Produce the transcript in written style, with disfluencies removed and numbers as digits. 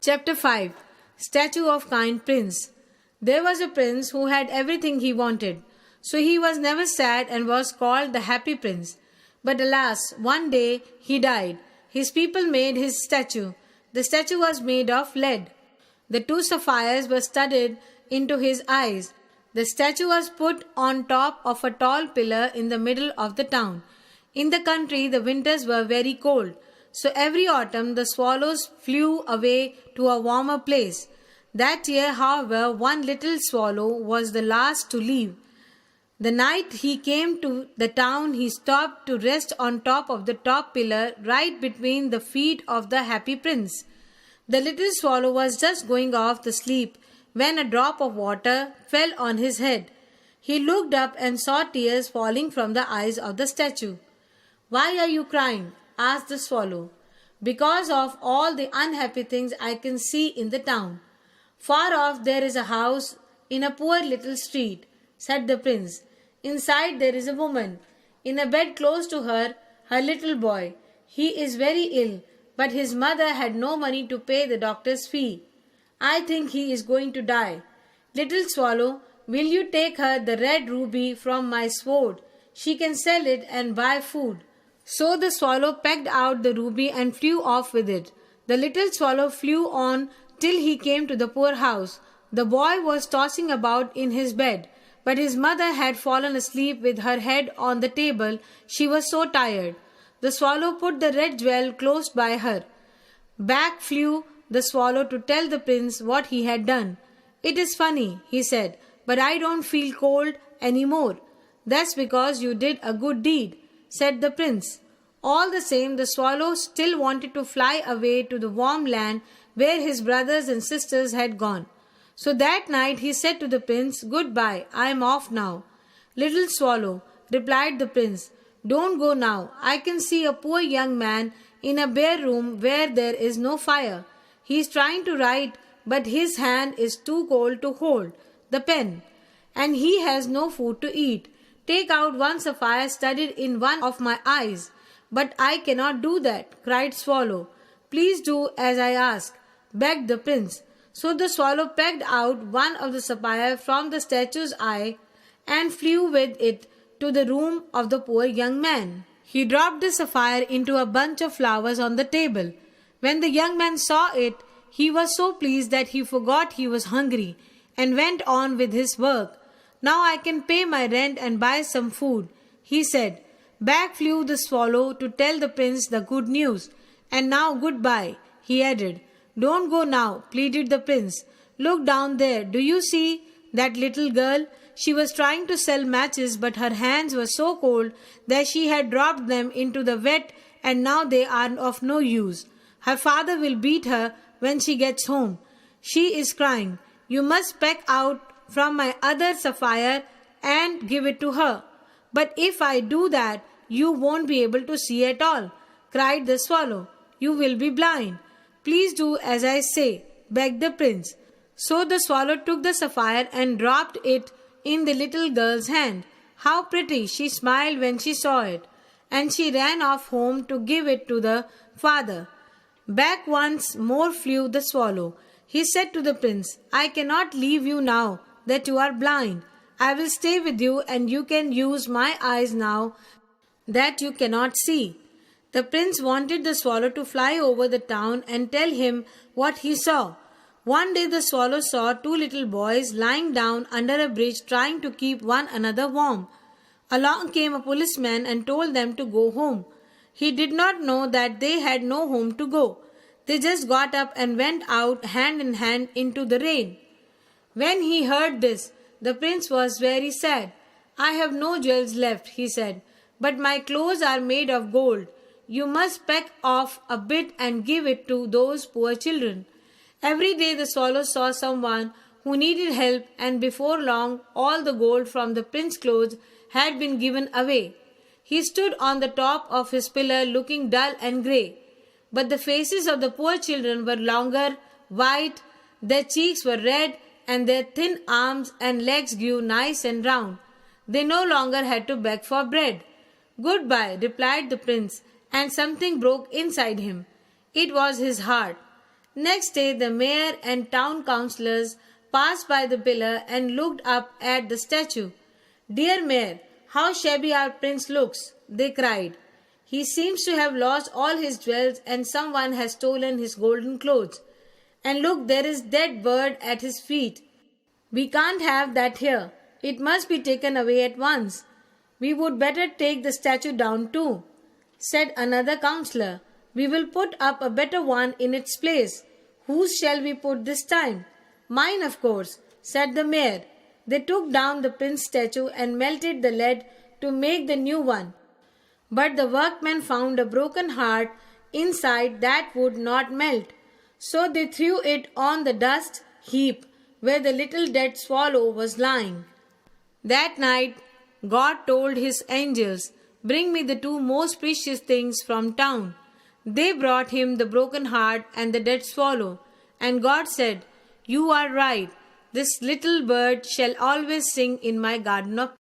Chapter 5 Statue of Kind Prince. There was a prince who had everything he wanted, so he was never sad and was called the Happy Prince. But alas, one day he died. His people made his statue. The statue was made of lead. The two sapphires were studded into his eyes. The statue was put on top of a tall pillar in the middle of the town. In the country, the winters were very cold, so every autumn the swallows flew away to a warmer place. That year, however, one little swallow was the last to leave. The night he came to the town, he stopped to rest on top of the top pillar right between the feet of the happy prince. The little swallow was just going off to sleep when a drop of water fell on his head. He looked up and saw tears falling from the eyes of the statue. "Why are you crying?" asked the swallow. "Because of all the unhappy things I can see in the town. Far off there is a house in a poor little street," said the prince. "Inside there is a woman. In a bed close to her, her little boy. He is very ill, but his mother had no money to pay the doctor's fee. I think he is going to die. Little swallow, will you take her the red ruby from my sword? She can sell it and buy food." So the swallow pecked out the ruby and flew off with it. The little swallow flew on till he came to the poor house. The boy was tossing about in his bed, but his mother had fallen asleep with her head on the table. She was so tired. The swallow put the red jewel close by her. Back flew the swallow to tell the prince what he had done. "It is funny," he said, "but I don't feel cold any more." "That's because you did a good deed," said the prince. All the same, the swallow still wanted to fly away to the warm land where his brothers and sisters had gone. So that night he said to the prince, "Goodbye, I am off now." "Little swallow," replied the prince, "don't go now. I can see a poor young man in a bare room where there is no fire. He is trying to write, but his hand is too cold to hold the pen, and he has no food to eat. Take out one sapphire studded in one of my eyes." "But I cannot do that," cried Swallow. "Please do as I ask," begged the prince. So the swallow pecked out one of the sapphire from the statue's eye and flew with it to the room of the poor young man. He dropped the sapphire into a bunch of flowers on the table. When the young man saw it, he was so pleased that he forgot he was hungry and went on with his work. "Now I can pay my rent and buy some food," he said. Back flew the swallow to tell the prince the good news. "And now goodbye," he added. "Don't go now," pleaded the prince. "Look down there. Do you see that little girl? She was trying to sell matches, but her hands were so cold that she had dropped them into the wet, and now they are of no use. Her father will beat her when she gets home. She is crying. You must peck out from my other sapphire and give it to her." "But if I do that, you won't be able to see at all," cried the swallow. "You will be blind." "Please do as I say," begged the prince. So the swallow took the sapphire and dropped it in the little girl's hand. How pretty! She smiled when she saw it, and she ran off home to give it to the father. Back once more flew the swallow. He said to the prince, "I cannot leave you now that you are blind. I will stay with you, and you can use my eyes now that you cannot see." The prince wanted the swallow to fly over the town and tell him what he saw. One day the swallow saw two little boys lying down under a bridge trying to keep one another warm. Along came a policeman and told them to go home. He did not know that they had no home to go. They just got up and went out hand in hand into the rain. When he heard this, the prince was very sad. "I have no jewels left," he said, "but my clothes are made of gold. You must peck off a bit and give it to those poor children." Every day the swallow saw someone who needed help, and before long all the gold from the prince's clothes had been given away. He stood on the top of his pillar looking dull and grey, but the faces of the poor children were longer, white, their cheeks were red, and their thin arms and legs grew nice and round. They no longer had to beg for bread. "Goodbye," replied the prince, and something broke inside him. It was his heart. Next day, the mayor and town councillors passed by the pillar and looked up at the statue. "Dear mayor, how shabby our prince looks," they cried. "He seems to have lost all his jewels and someone has stolen his golden clothes. And look, there is dead bird at his feet. We can't have that here. It must be taken away at once. We would better take the statue down too," said another councillor. "We will put up a better one in its place. Whose shall we put this time?" "Mine, of course," said the mayor. They took down the prince statue and melted the lead to make the new one. But the workmen found a broken heart inside that would not melt. So they threw it on the dust heap where the little dead swallow was lying. That night, God told his angels, "Bring me the two most precious things from town." They brought him the broken heart and the dead swallow. And God said, "You are right. This little bird shall always sing in my garden of